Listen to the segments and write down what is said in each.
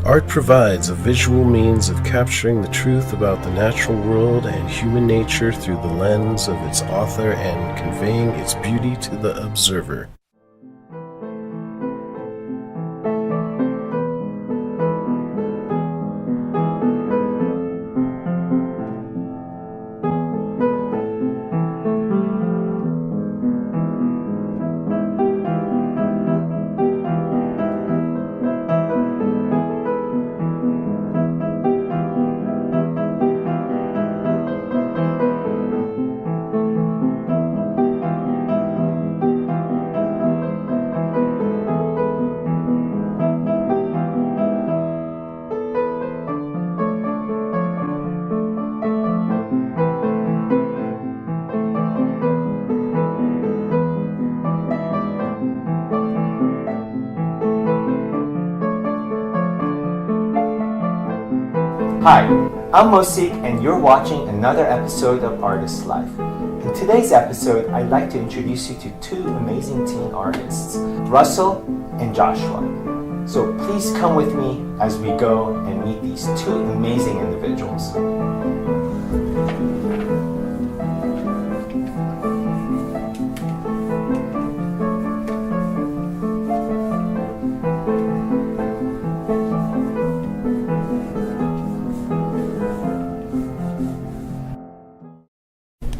Art provides a visual means of capturing the truth about the natural world and human nature through the lens of its author and conveying its beauty to the observer. Hi, I'm Mosik and you're watching another episode of Artist Life. In today's episode, I'd like to introduce you to two amazing teen artists, Russell and Joshua. So please come with me as we go and meet these two amazing individuals.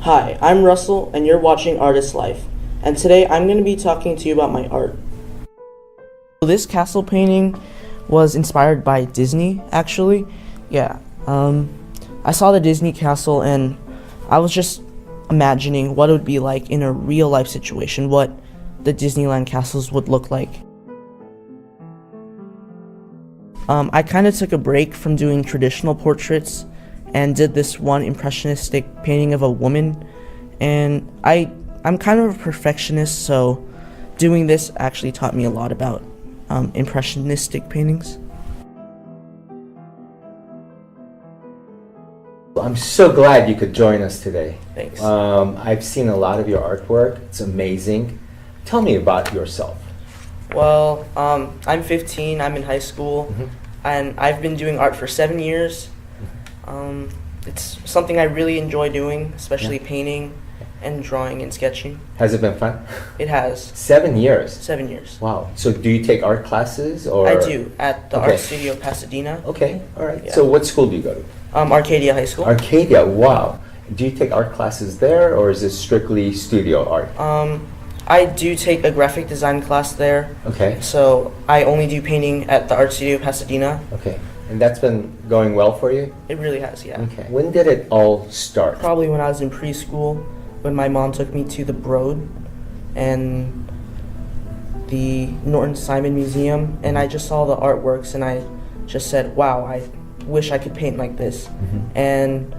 Hi, I'm Russell, and you're watching Artist Life, and today I'm going to be talking to you about my art. This castle painting was inspired by Disney, actually. I saw the Disney castle, and I was just imagining what it would be like in a real-life situation, what the Disneyland castles would look like. I kind of took a break from doing traditional portraits and did this one impressionistic painting of a woman, and I'm kind of a perfectionist, so doing this actually taught me a lot about impressionistic paintings. I'm so glad you could join us today. Thanks. I've seen a lot of your artwork. It's amazing. Tell me about yourself. Well, I'm 15, I'm in high school, and I've been doing art for 7 years. It's something I really enjoy doing, especially painting and drawing and sketching. Has it been fun? It has. 7 years. 7 years. Wow. So do you take art classes or? I do, at the Okay. Art Studio Pasadena. Okay, all right. Yeah. So what school do you go to? Arcadia High School. Arcadia, wow. Do you take art classes there or is it strictly studio art? I do take a graphic design class there, Okay, so I only do painting at the Art Studio Pasadena. okay. And that's been going well for you? It really has, yeah. Okay. When did it all start? Probably when I was in preschool, when my mom took me to the Broad and the Norton Simon Museum, and I just saw the artworks, and I just said, wow, I wish I could paint like this. And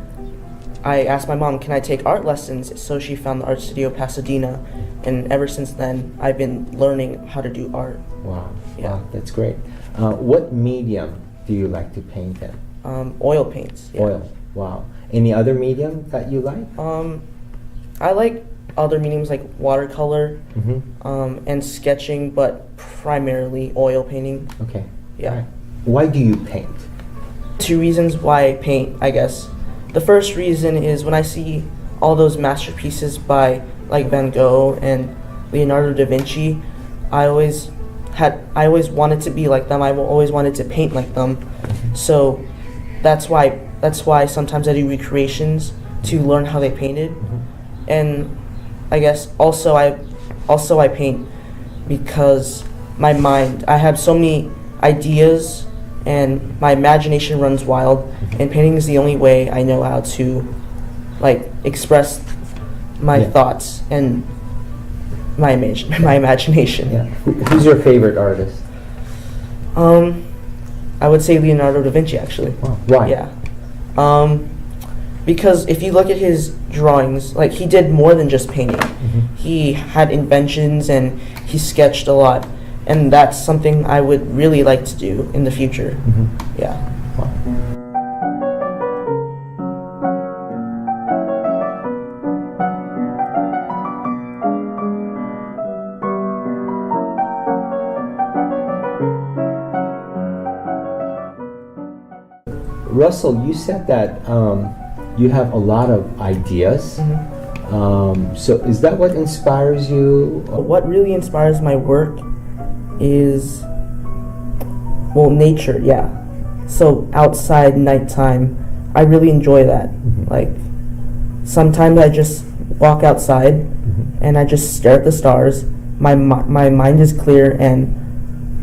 I asked my mom, can I take art lessons? So she found the Art Studio Pasadena, and ever since then, I've been learning how to do art. Wow, Yeah. wow, that's great. What medium do you like to paint in? Oil paints. Yeah. Oil, wow. Any other medium that you like? I like other mediums like watercolor Mm-hmm. and sketching, but primarily oil painting. Okay. Yeah. All right. Why do you paint? 2 reasons why I paint, I guess. The first reason is when I see all those masterpieces by like Van Gogh and Leonardo da Vinci, I always wanted to be like them. I always wanted to paint like them. So that's why sometimes I do recreations to learn how they painted. And I guess also I paint because my mind, I have so many ideas and my imagination runs wild, and painting is the only way I know how to like express my thoughts and my imagination. Yeah. Who's your favorite artist? I would say Leonardo da Vinci, actually. Wow. Why? Yeah. Because if you look at his drawings, like he did more than just painting. He had inventions and he sketched a lot, and that's something I would really like to do in the future. Yeah. Wow. Russell, you said that you have a lot of ideas. So is that what inspires you? What really inspires my work is, well, nature, yeah. So outside, nighttime, I really enjoy that. Like, sometimes I just walk outside and I just stare at the stars. My mind is clear, and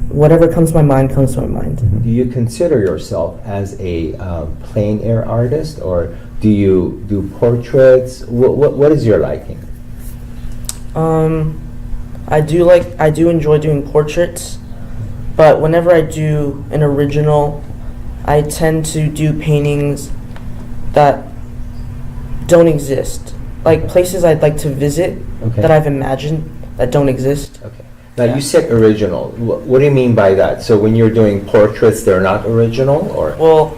whatever comes to my mind comes to my mind. Do you consider yourself as a plein air artist, or do you do portraits? What is your liking? I do enjoy doing portraits, but whenever I do an original, I tend to do paintings that don't exist, like places I'd like to visit that I've imagined that don't exist. Okay. Now you said original. What do you mean by that? So when you're doing portraits, they're not original, or? Well,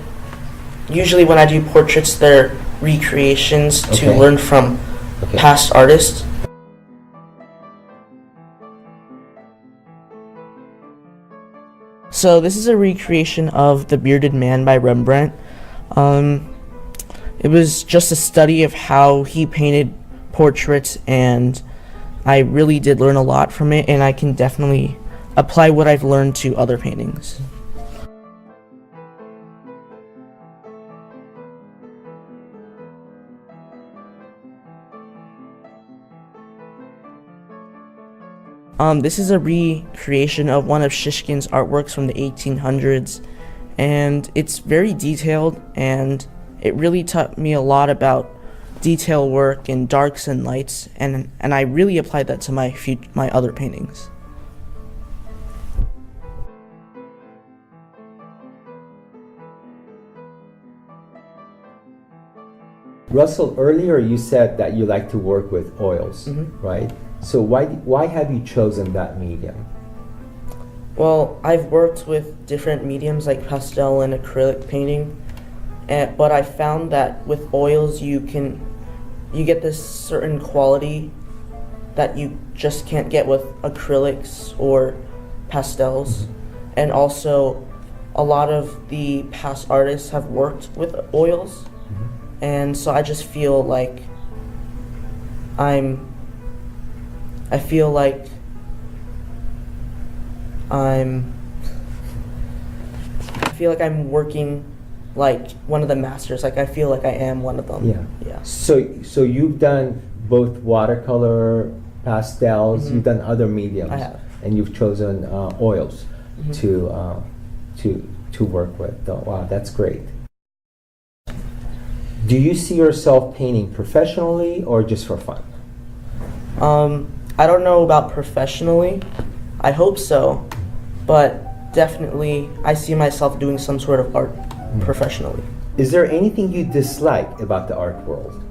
usually when I do portraits, they're recreations to Okay. learn from past artists. So this is a recreation of The Bearded Man by Rembrandt. It was just a study of how he painted portraits, and I really did learn a lot from it, and I can definitely apply what I've learned to other paintings. This is a recreation of one of Shishkin's artworks from the 1800s, and it's very detailed, and it really taught me a lot about detail work and darks and lights, and I really applied that to my other paintings. Russell, earlier you said that you like to work with oils, right? So why have you chosen that medium? Well, I've worked with different mediums like pastel and acrylic painting, but I found that with oils you get this certain quality that you just can't get with acrylics or pastels. And also, a lot of the past artists have worked with oils, and so I just feel like I'm working like one of the masters. Like I feel like I am one of them. Yeah. So you've done both watercolor, pastels. You've done other mediums. I have. And you've chosen oils to work with. Wow, that's great. Do you see yourself painting professionally or just for fun? I don't know about professionally. I hope so, but definitely I see myself doing some sort of art professionally. Is there anything you dislike about the art world?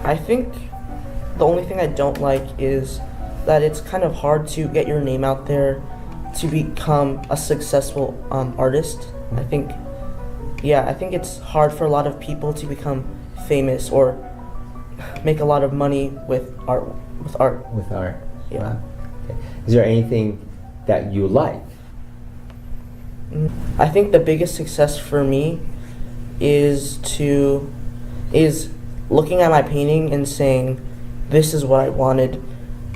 I think the only thing I don't like is that it's kind of hard to get your name out there to become a successful artist. I think it's hard for a lot of people to become famous or make a lot of money with art. With art. Yeah. Wow. Okay. Is there anything that you like? I think the biggest success for me is looking at my painting and saying, this is what I wanted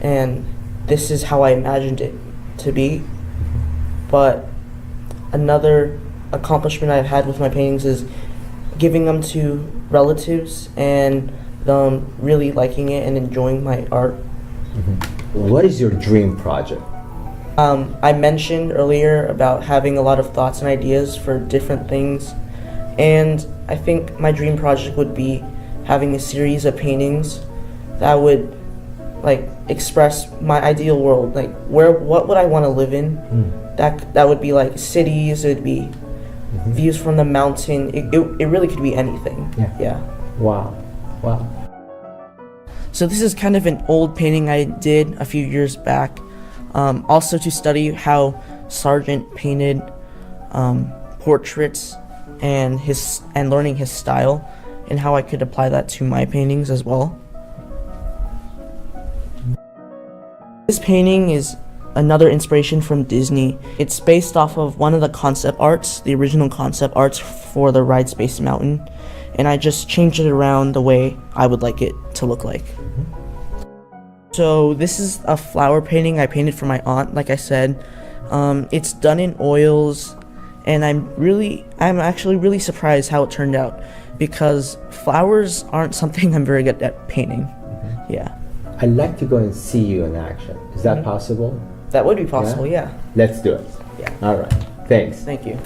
and this is how I imagined it to be. But another accomplishment I've had with my paintings is giving them to relatives and them really liking it and enjoying my art. What is your dream project? I mentioned earlier about having a lot of thoughts and ideas for different things, and I think my dream project would be having a series of paintings that would like express my ideal world, like what would I want to live in. That would be like cities, it would be views from the mountain, it really could be anything. Yeah. Wow. So this is kind of an old painting I did a few years back, also to study how Sargent painted portraits and learning his style and how I could apply that to my paintings as well. This painting is another inspiration from Disney. It's based off of one of the concept arts, the original concept arts for the ride Space Mountain, and I just changed it around the way I would like it to look like. So this is a flower painting I painted for my aunt, like I said. It's done in oils, and I'm actually really surprised how it turned out, because flowers aren't something I'm very good at painting. Yeah. I'd like to go and see you in action. Is that possible? That would be possible, yeah. Let's do it. Yeah. All right. Thanks. Thank you.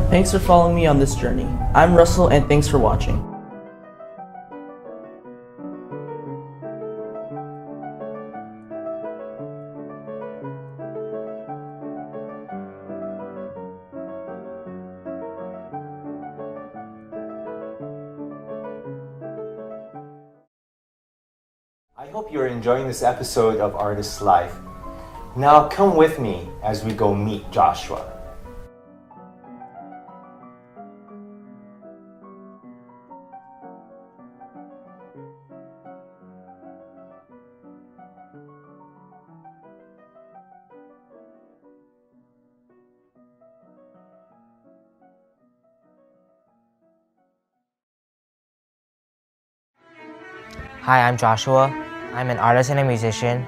Thanks for following me on this journey. I'm Russell, and thanks for watching. I hope you're enjoying this episode of Artist Life. Now come with me as we go meet Joshua. Hi, I'm Joshua. I'm an artist and a musician.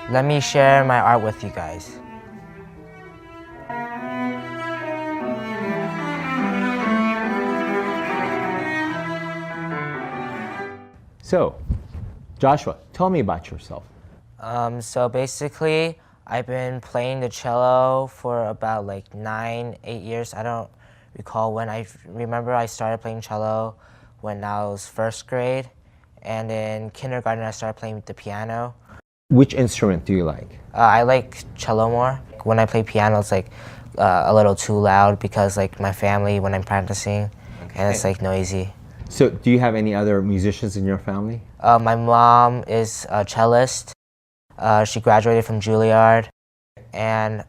Let me share my art with you guys. So, Joshua, tell me about yourself. So basically, I've been playing the cello for about like 9, 8 years. I don't recall when. I remember I started playing cello when I was first grade. And in kindergarten, I started playing the piano. Which instrument do you like? I like cello more. When I play piano, it's like a little too loud because like my family, when I'm practicing, and it's like noisy. So, do you have any other musicians in your family? My mom is a cellist. She graduated from Juilliard. And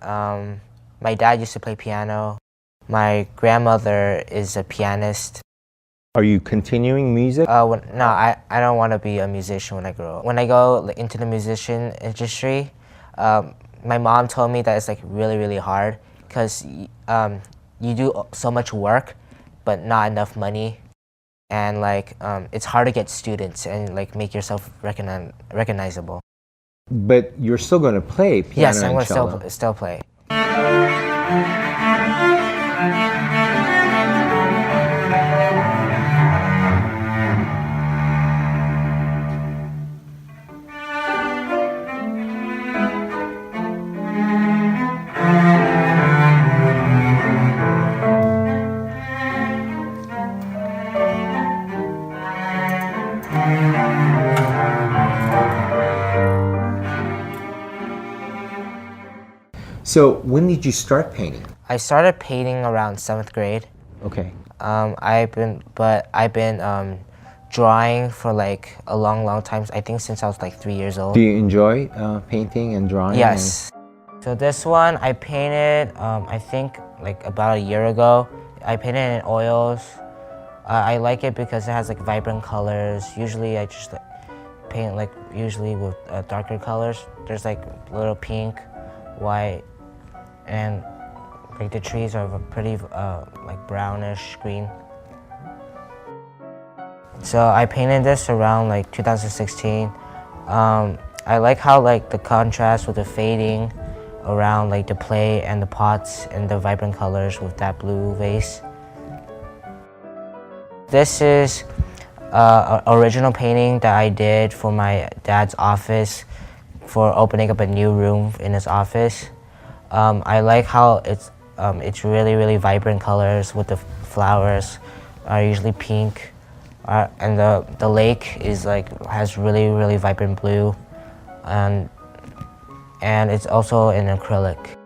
my dad used to play piano. My grandmother is a pianist. Are you continuing music? No, I don't want to be a musician when I grow up. When I go into the musician industry, my mom told me that it's like really, really hard because you do so much work, but not enough money. And like it's hard to get students and like make yourself recognizable. But you're still going to play piano Yes, I'm and going cello. to still play. So, when did you start painting? I started painting around 7th grade. Okay. I've been drawing for like a long time. I think since I was like 3 years old. Do you enjoy painting and drawing? Yes. So this one I painted, I think like about a year ago. I painted in oils. I like it because it has like vibrant colors. Usually I just paint like usually with darker colors. There's like a little pink, white, and like the trees are pretty like brownish green. So I painted this around like 2016. I like how like the contrast with the fading around like the play and the pots and the vibrant colors with that blue vase. This is an original painting that I did for my dad's office for opening up a new room in his office. I like how it's really vibrant colors with the flowers are usually pink and the lake is like has really vibrant blue, and it's also in acrylic.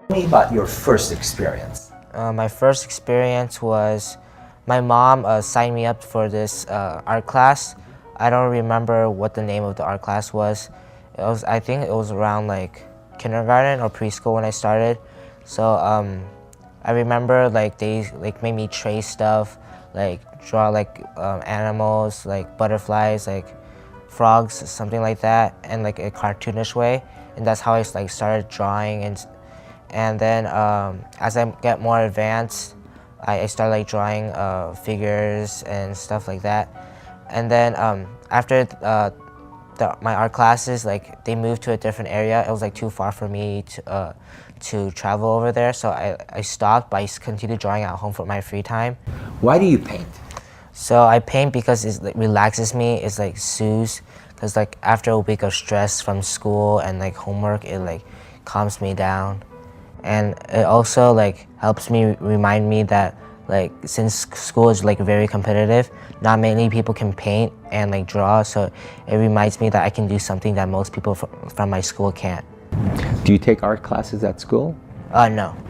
Tell me about your first experience. My first experience was my mom signed me up for this art class. I don't remember what the name of the art class was. I think it was around like kindergarten or preschool when I started. So I remember like they like made me trace stuff, like draw like animals, like butterflies, like frogs, something like that, in like a cartoonish way. And that's how I like started drawing. And then as I get more advanced, I started like drawing figures and stuff like that. And then after my art classes, like they moved to a different area. It was like too far for me to travel over there, so I stopped, but I continued drawing at home for my free time. Why do you paint? So I paint because it like, relaxes me. It's like soothes, because like after a week of stress from school and like homework, it like calms me down. And it also like helps me remind me that like since school is like very competitive, not many people can paint and like draw, so it reminds me that I can do something that most people from my school can't. Do you take art classes at school? No.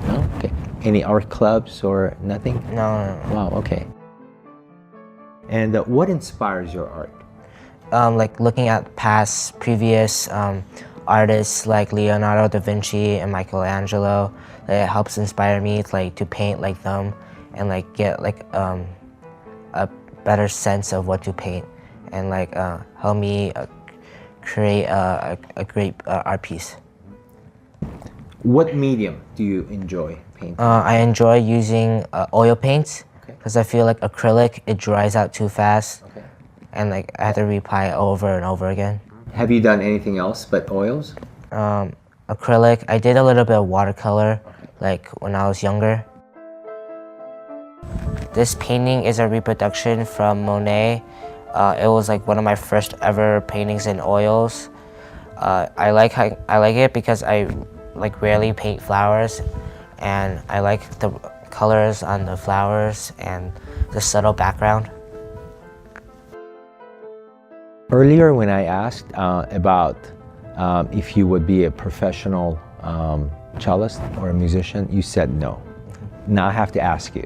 No? Okay. Any art clubs or nothing? No. Wow, okay. And what inspires your art? Like looking at previous artists like Leonardo da Vinci and Michelangelo, it helps inspire me to paint like them and like get like a better sense of what to paint and like help me create a great art piece. What medium do you enjoy painting? I enjoy using oil paints because I feel like acrylic, it dries out too fast. Okay. And like I have to reapply it over and over again. Have you done anything else but oils? Acrylic, I did a little bit of watercolor like when I was younger. This painting is a reproduction from Monet. It was like one of my first ever paintings in oils. I like it because I like rarely paint flowers, and I like the colors on the flowers and the subtle background. Earlier when I asked about if you would be a professional cellist or a musician, you said no. Now I have to ask you,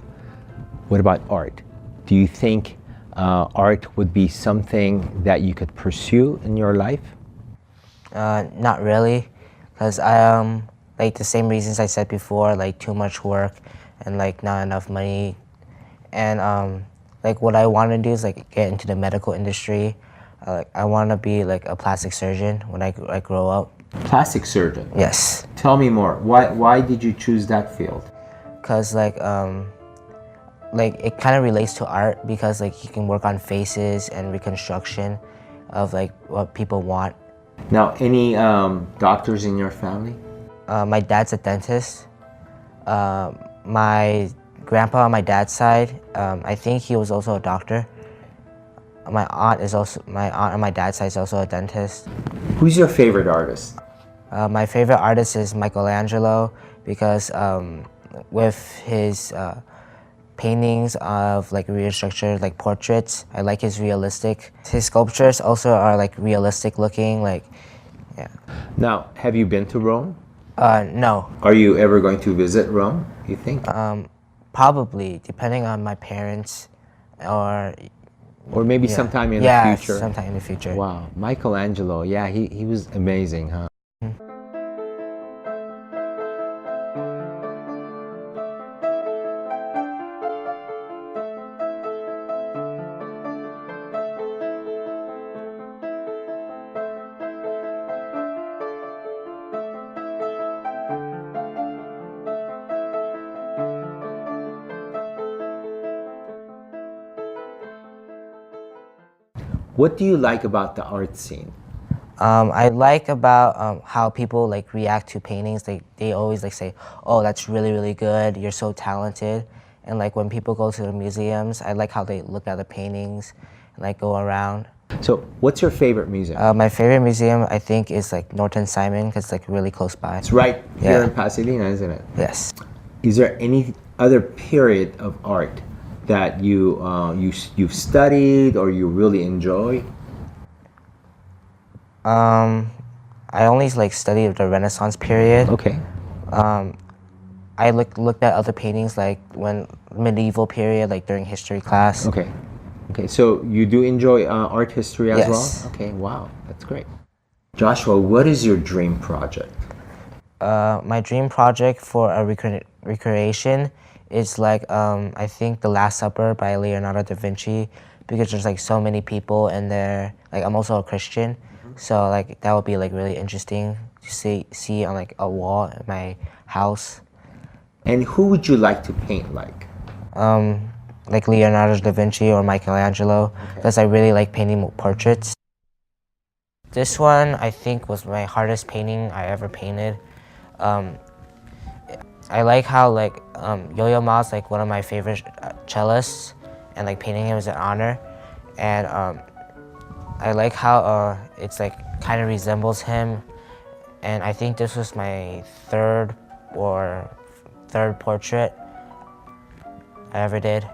what about art? Do you think art would be something that you could pursue in your life? Not really, because I like the same reasons I said before, like too much work and like not enough money. And like what I want to do is like get into the medical industry. I want to be like a plastic surgeon when I grow up. Plastic surgeon? Yes. Tell me more. Why did you choose that field? Because like it kind of relates to art, because like you can work on faces and reconstruction of like what people want. Now, any doctors in your family? My dad's a dentist. My grandpa on my dad's side, I think he was also a doctor. My aunt on my dad's side is also a dentist. Who's your favorite artist? My favorite artist is Michelangelo, because with his paintings of like restructured like portraits, I like his realistic. His sculptures also are like realistic looking, like yeah. Now, have you been to Rome? No. Are you ever going to visit Rome, you think? Probably, depending on my parents or maybe yeah. sometime in the future? Yeah, sometime in the future. Wow, Michelangelo, yeah, he was amazing, huh? What do you like about the art scene? I like about how people like react to paintings. They always like say, "Oh, that's really good. You're so talented." And like when people go to the museums, I like how they look at the paintings and like go around. So, what's your favorite museum? My favorite museum, I think, is like Norton Simon, because it's like really close by. It's right here Yeah. in Pasadena, isn't it? Yes. Is there any other period of art that you've studied or you really enjoy? I only like studied the Renaissance period. Okay. I looked at other paintings like when medieval period, like during history class. Okay. Okay. So you do enjoy art history as Yes. well? Okay. Wow. That's great. Joshua, what is your dream project? My dream project for a recreation is like I think The Last Supper by Leonardo da Vinci, because there's like so many people in there. Like I'm also a Christian, so like that would be like really interesting to see on like a wall in my house. And who would you like to paint like? Like Leonardo da Vinci or Michelangelo, because I really like painting portraits. This one I think was my hardest painting I ever painted. I like how like Yo-Yo Ma's like one of my favorite cellists, and like painting him is an honor. And I like how it's like kind of resembles him. And I think this was my third portrait I ever did.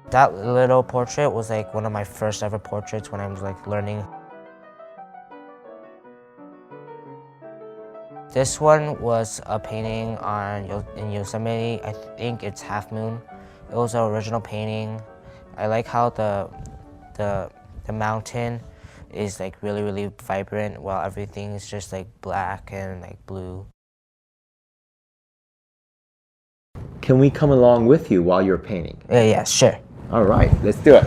That little portrait was like one of my first ever portraits when I was like learning. This one was a painting in Yosemite. I think it's Half Moon. It was an original painting. I like how the mountain is like really vibrant while everything is just like black and like blue. Can we come along with you while you're painting? Yeah, sure. All right, let's do it.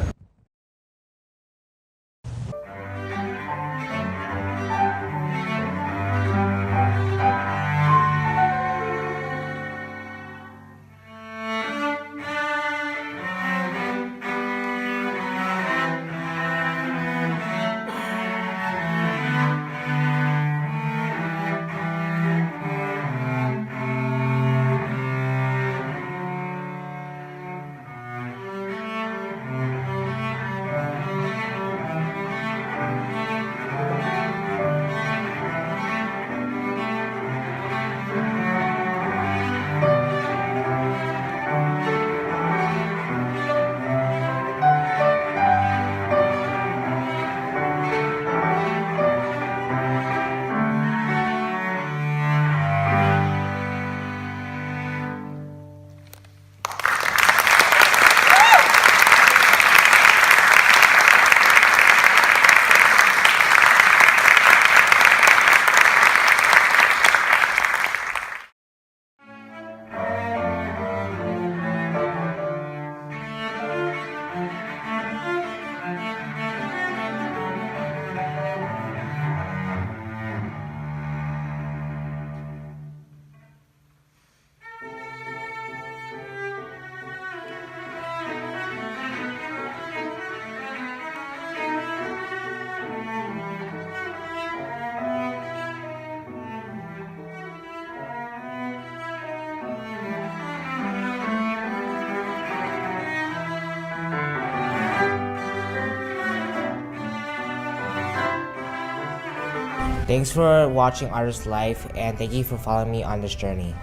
Thanks for watching Artist Life, and thank you for following me on this journey.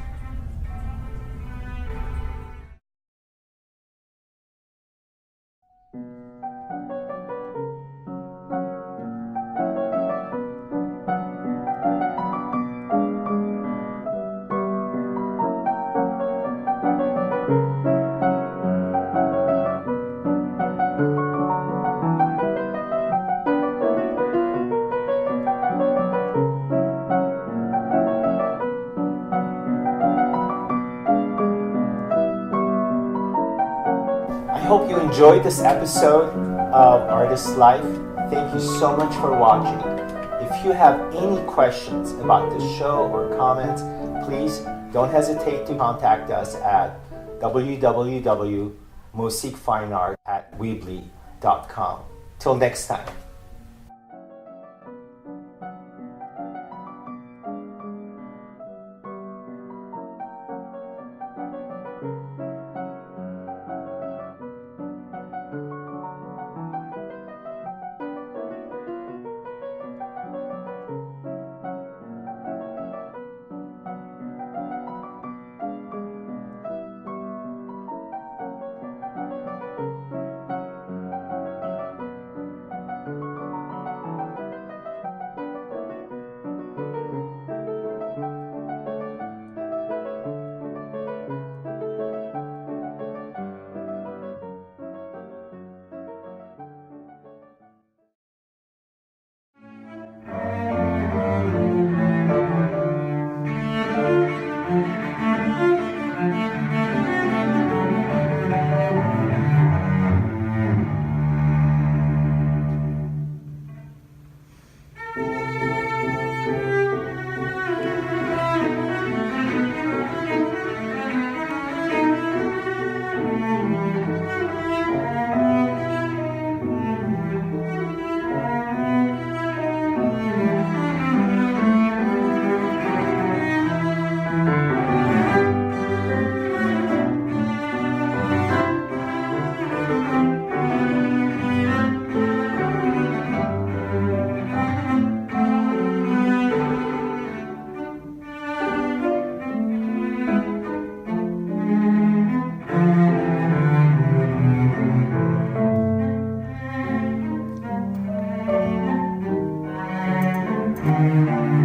I hope you enjoyed this episode of Artist Life. Thank you so much for watching. If you have any questions about the show or comments, please don't hesitate to contact us at www.musikfineart@weebly.com. Till next time. you.